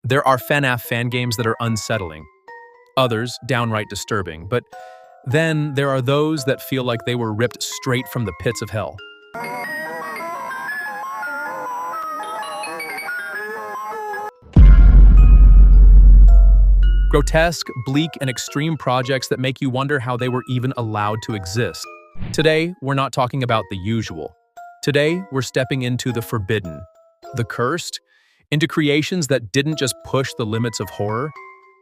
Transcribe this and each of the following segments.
There are FNAF fan games that are unsettling, others downright disturbing, but then there are those that feel like they were ripped straight from the pits of hell. Grotesque, bleak, and extreme projects that make you wonder how they were even allowed to exist. Today, we're not talking about the usual. Today, we're stepping into the forbidden, the cursed, into creations that didn't just push the limits of horror,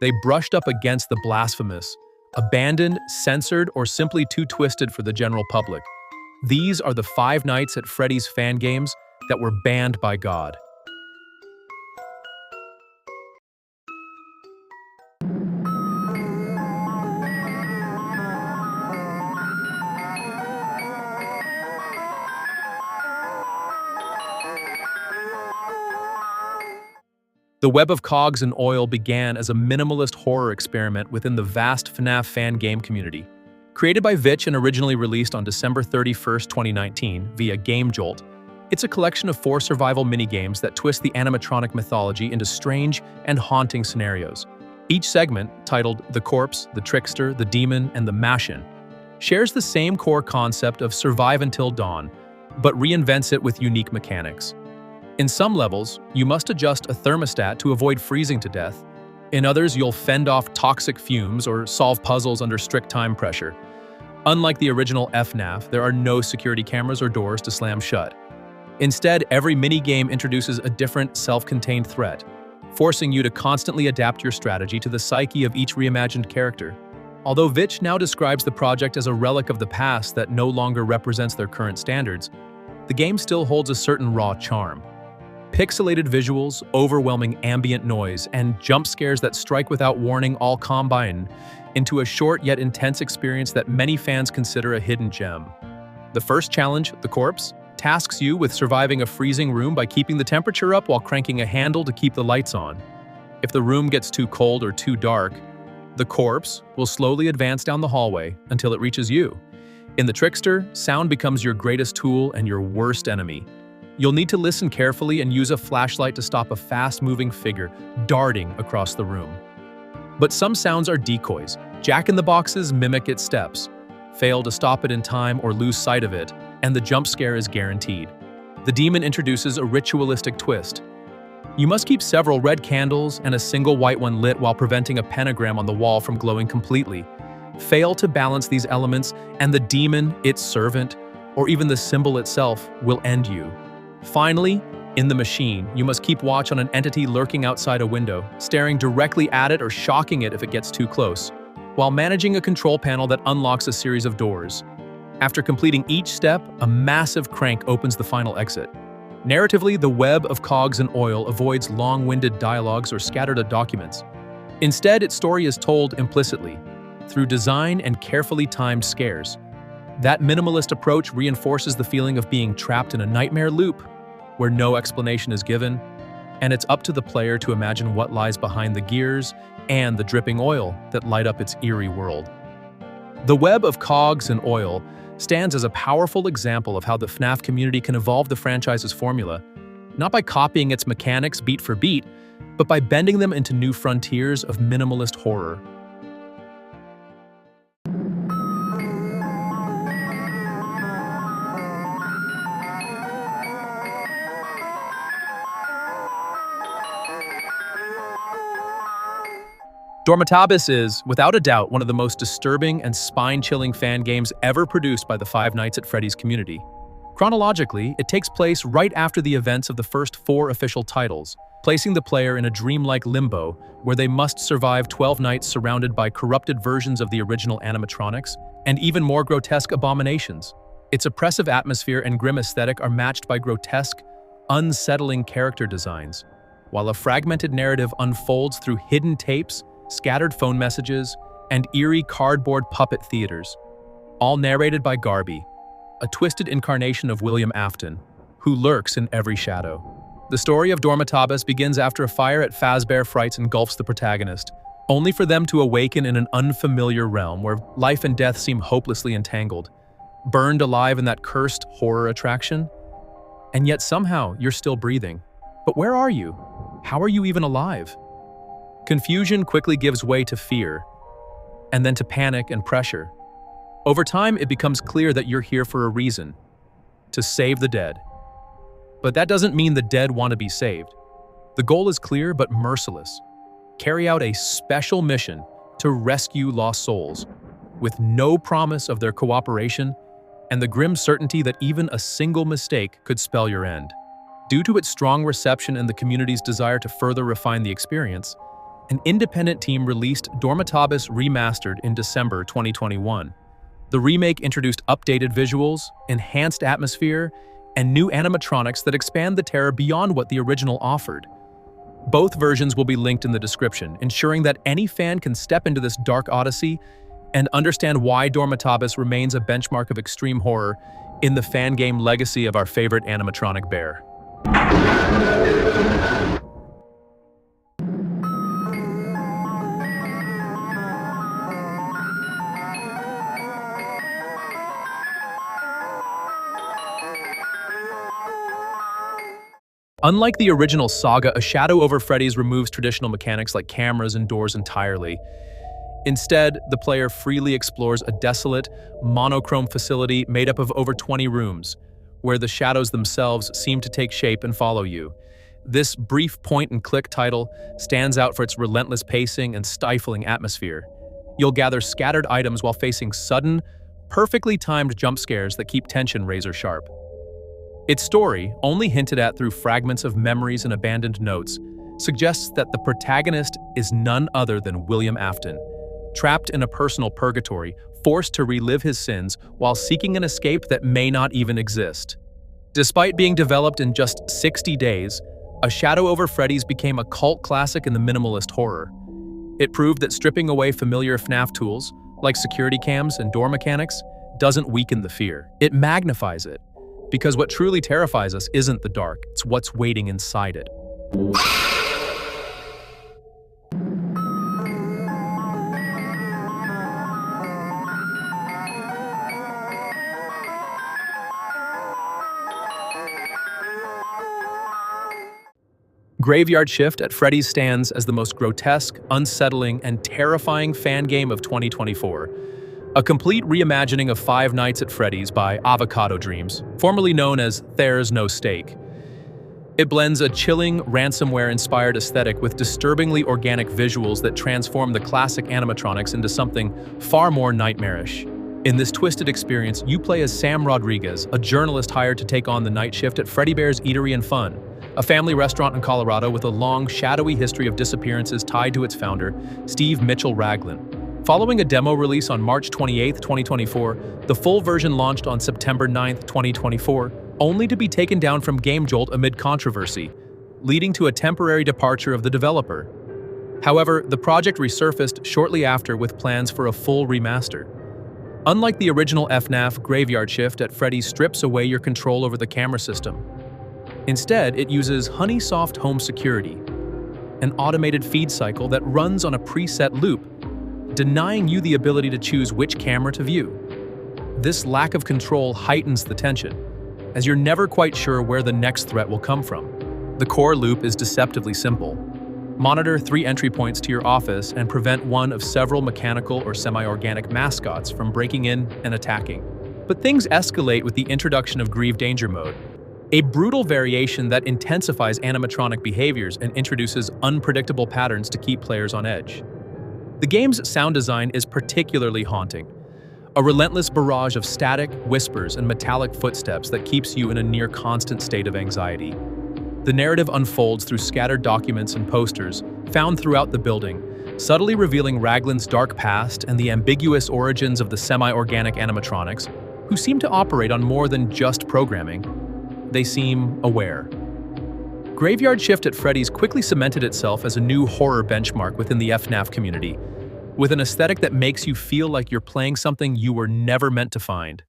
they brushed up against the blasphemous, abandoned, censored, or simply too twisted for the general public. These are the 5 Nights at Freddy's fan games that were banned by God. The web of cogs and oil began as a minimalist horror experiment within the vast FNAF fan game community. Created by Vitch and originally released on December 31, 2019 via Game Jolt, it's a collection of 4 survival minigames that twist the animatronic mythology into strange and haunting scenarios. Each segment, titled The Corpse, The Trickster, The Demon, and The Mashin, shares the same core concept of survive until dawn, but reinvents it with unique mechanics. In some levels, you must adjust a thermostat to avoid freezing to death. In others, you'll fend off toxic fumes or solve puzzles under strict time pressure. Unlike the original FNAF, there are no security cameras or doors to slam shut. Instead, every minigame introduces a different, self-contained threat, forcing you to constantly adapt your strategy to the psyche of each reimagined character. Although Vitch now describes the project as a relic of the past that no longer represents their current standards, the game still holds a certain raw charm. Pixelated visuals, overwhelming ambient noise, and jump scares that strike without warning all combine into a short yet intense experience that many fans consider a hidden gem. The first challenge, The Corpse, tasks you with surviving a freezing room by keeping the temperature up while cranking a handle to keep the lights on. If the room gets too cold or too dark, the corpse will slowly advance down the hallway until it reaches you. In The Trickster, sound becomes your greatest tool and your worst enemy. You'll need to listen carefully and use a flashlight to stop a fast-moving figure darting across the room. But some sounds are decoys. Jack-in-the-boxes mimic its steps. Fail to stop it in time or lose sight of it, and the jump scare is guaranteed. The demon introduces a ritualistic twist. You must keep several red candles and a single white one lit while preventing a pentagram on the wall from glowing completely. Fail to balance these elements, and the demon, its servant, or even the symbol itself will end you. Finally, in the machine, you must keep watch on an entity lurking outside a window, staring directly at it or shocking it if it gets too close, while managing a control panel that unlocks a series of doors. After completing each step, a massive crank opens the final exit. Narratively, the web of cogs and oil avoids long-winded dialogues or scattered documents. Instead, its story is told implicitly, through design and carefully timed scares. That minimalist approach reinforces the feeling of being trapped in a nightmare loop, where no explanation is given, and it's up to the player to imagine what lies behind the gears and the dripping oil that light up its eerie world. The web of cogs and oil stands as a powerful example of how the FNAF community can evolve the franchise's formula, not by copying its mechanics beat for beat, but by bending them into new frontiers of minimalist horror. Dormitabis is, without a doubt, one of the most disturbing and spine-chilling fan games ever produced by the 5 Nights at Freddy's community. Chronologically, it takes place right after the events of the first 4 official titles, placing the player in a dreamlike limbo where they must survive 12 nights surrounded by corrupted versions of the original animatronics and even more grotesque abominations. Its oppressive atmosphere and grim aesthetic are matched by grotesque, unsettling character designs, while a fragmented narrative unfolds through hidden tapes, scattered phone messages, and eerie cardboard puppet theaters, all narrated by Garby, a twisted incarnation of William Afton, who lurks in every shadow. The story of Dormitabis begins after a fire at Fazbear Frights engulfs the protagonist, only for them to awaken in an unfamiliar realm where life and death seem hopelessly entangled. Burned alive in that cursed horror attraction? And yet somehow you're still breathing. But where are you? How are you even alive? Confusion quickly gives way to fear, and then to panic and pressure. Over time, it becomes clear that you're here for a reason: to save the dead. But that doesn't mean the dead want to be saved. The goal is clear but merciless. Carry out a special mission to rescue lost souls, with no promise of their cooperation and the grim certainty that even a single mistake could spell your end. Due to its strong reception and the community's desire to further refine the experience, an independent team released Dormitabis Remastered in December 2021. The remake introduced updated visuals, enhanced atmosphere, and new animatronics that expand the terror beyond what the original offered. Both versions will be linked in the description, ensuring that any fan can step into this dark odyssey and understand why Dormitabis remains a benchmark of extreme horror in the fan game legacy of our favorite animatronic bear. Unlike the original saga, A Shadow Over Freddy's removes traditional mechanics like cameras and doors entirely. Instead, the player freely explores a desolate, monochrome facility made up of over 20 rooms, where the shadows themselves seem to take shape and follow you. This brief point-and-click title stands out for its relentless pacing and stifling atmosphere. You'll gather scattered items while facing sudden, perfectly timed jump scares that keep tension razor-sharp. Its story, only hinted at through fragments of memories and abandoned notes, suggests that the protagonist is none other than William Afton, trapped in a personal purgatory, forced to relive his sins while seeking an escape that may not even exist. Despite being developed in just 60 days, A Shadow Over Freddy's became a cult classic in the minimalist horror. It proved that stripping away familiar FNAF tools, like security cams and door mechanics, doesn't weaken the fear. It magnifies it. Because what truly terrifies us isn't the dark, it's what's waiting inside it. Graveyard Shift at Freddy's stands as the most grotesque, unsettling, and terrifying fan game of 2024. A complete reimagining of Five Nights at Freddy's by Avocado Dreams, formerly known as There's No Steak. It blends a chilling, ransomware-inspired aesthetic with disturbingly organic visuals that transform the classic animatronics into something far more nightmarish. In this twisted experience, you play as Sam Rodriguez, a journalist hired to take on the night shift at Freddy Bear's Eatery and Fun, a family restaurant in Colorado with a long, shadowy history of disappearances tied to its founder, Steve Mitchell Raglan. Following a demo release on March 28, 2024, the full version launched on September 9, 2024, only to be taken down from GameJolt amid controversy, leading to a temporary departure of the developer. However, the project resurfaced shortly after with plans for a full remaster. Unlike the original FNAF, Graveyard Shift at Freddy's strips away your control over the camera system. Instead, it uses Honeysoft Home Security, an automated feed cycle that runs on a preset loop, denying you the ability to choose which camera to view. This lack of control heightens the tension, as you're never quite sure where the next threat will come from. The core loop is deceptively simple. Monitor 3 entry points to your office and prevent one of several mechanical or semi-organic mascots from breaking in and attacking. But things escalate with the introduction of Grieve Danger Mode, a brutal variation that intensifies animatronic behaviors and introduces unpredictable patterns to keep players on edge. The game's sound design is particularly haunting, a relentless barrage of static, whispers, and metallic footsteps that keeps you in a near-constant state of anxiety. The narrative unfolds through scattered documents and posters found throughout the building, subtly revealing Raglan's dark past and the ambiguous origins of the semi-organic animatronics, who seem to operate on more than just programming. They seem aware. Graveyard Shift at Freddy's quickly cemented itself as a new horror benchmark within the FNAF community, with an aesthetic that makes you feel like you're playing something you were never meant to find.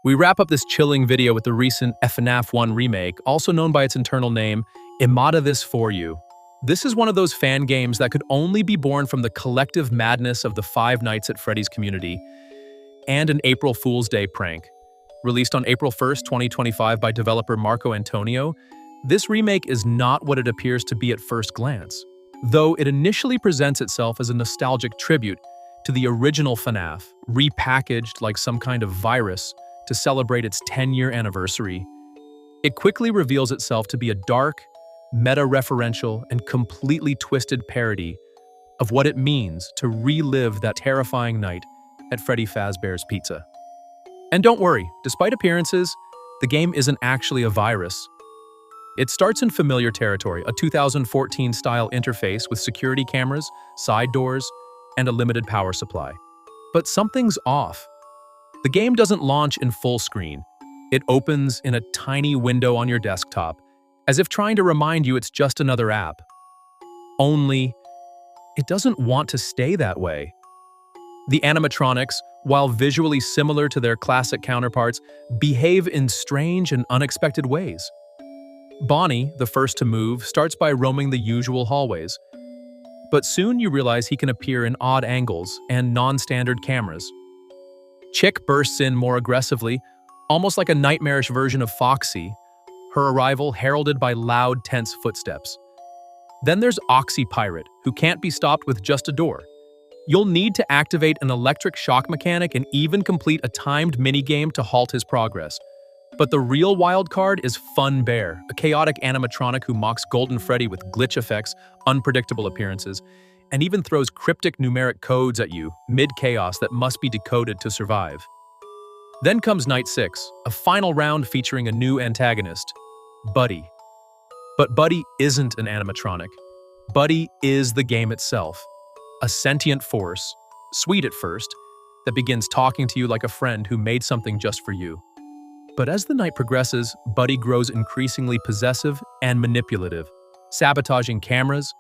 We wrap up this chilling video with the recent FNAF 1 remake, also known by its internal name, Imada This For You. This is one of those fan games that could only be born from the collective madness of the Five Nights at Freddy's community and an April Fool's Day prank. Released on April 1st, 2025 by developer Marco Antonio, this remake is not what it appears to be at first glance, though it initially presents itself as a nostalgic tribute to the original FNAF, repackaged like some kind of virus to celebrate its 10-year anniversary. It quickly reveals itself to be a dark, meta-referential, and completely twisted parody of what it means to relive that terrifying night at Freddy Fazbear's Pizza. And don't worry, despite appearances, the game isn't actually a virus. It starts in familiar territory, a 2014-style interface with security cameras, side doors, and a limited power supply. But something's off. The game doesn't launch in full screen. It opens in a tiny window on your desktop, as if trying to remind you it's just another app. Only, it doesn't want to stay that way. The animatronics, while visually similar to their classic counterparts, behave in strange and unexpected ways. Bonnie, the first to move, starts by roaming the usual hallways. But soon you realize he can appear in odd angles and non-standard cameras. Chick bursts in more aggressively, almost like a nightmarish version of Foxy, her arrival heralded by loud, tense footsteps. Then there's Oxy Pirate, who can't be stopped with just a door. You'll need to activate an electric shock mechanic and even complete a timed minigame to halt his progress. But the real wild card is Fun Bear, a chaotic animatronic who mocks Golden Freddy with glitch effects, unpredictable appearances, and even throws cryptic numeric codes at you, mid-chaos that must be decoded to survive. Then comes Night 6, a final round featuring a new antagonist, Buddy. But Buddy isn't an animatronic. Buddy is the game itself, a sentient force, sweet at first, that begins talking to you like a friend who made something just for you. But as the night progresses, Buddy grows increasingly possessive and manipulative, sabotaging cameras,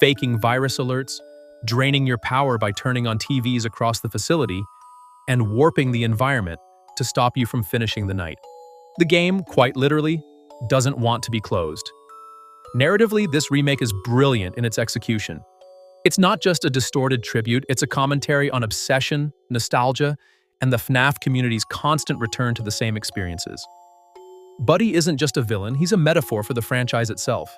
faking virus alerts, draining your power by turning on TVs across the facility, and warping the environment to stop you from finishing the night. The game, quite literally, doesn't want to be closed. Narratively, this remake is brilliant in its execution. It's not just a distorted tribute, it's a commentary on obsession, nostalgia, and the FNAF community's constant return to the same experiences. Buddy isn't just a villain, he's a metaphor for the franchise itself.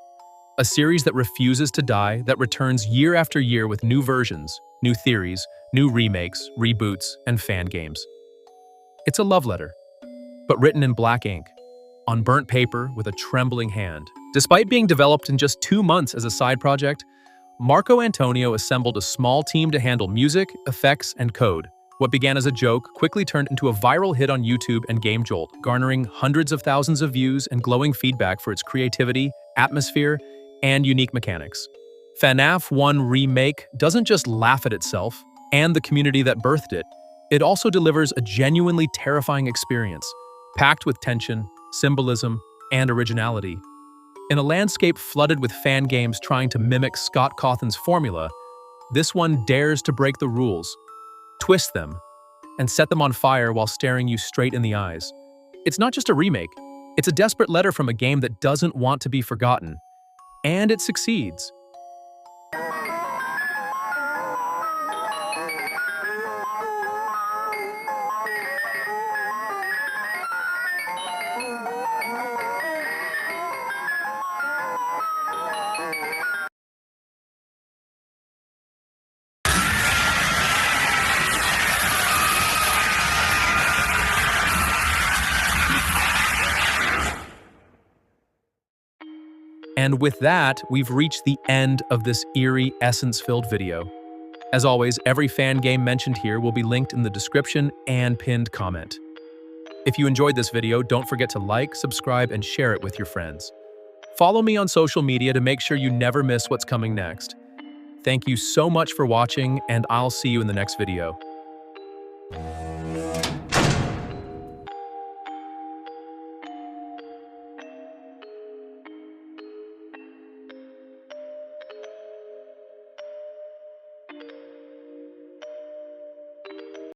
A series that refuses to die, that returns year after year with new versions, new theories, new remakes, reboots, and fan games. It's a love letter, but written in black ink, on burnt paper with a trembling hand. Despite being developed in just 2 months as a side project, Marco Antonio assembled a small team to handle music, effects, and code. What began as a joke quickly turned into a viral hit on YouTube and GameJolt, garnering hundreds of thousands of views and glowing feedback for its creativity, atmosphere, and unique mechanics. FNAF 1 Remake doesn't just laugh at itself and the community that birthed it, it also delivers a genuinely terrifying experience, packed with tension, symbolism, and originality. In a landscape flooded with fan games trying to mimic Scott Cawthon's formula, this one dares to break the rules, twist them, and set them on fire while staring you straight in the eyes. It's not just a remake, it's a desperate letter from a game that doesn't want to be forgotten. And it succeeds. And with that, we've reached the end of this eerie, essence-filled video. As always, every fan game mentioned here will be linked in the description and pinned comment. If you enjoyed this video, don't forget to like, subscribe, and share it with your friends. Follow me on social media to make sure you never miss what's coming next. Thank you so much for watching, and I'll see you in the next video.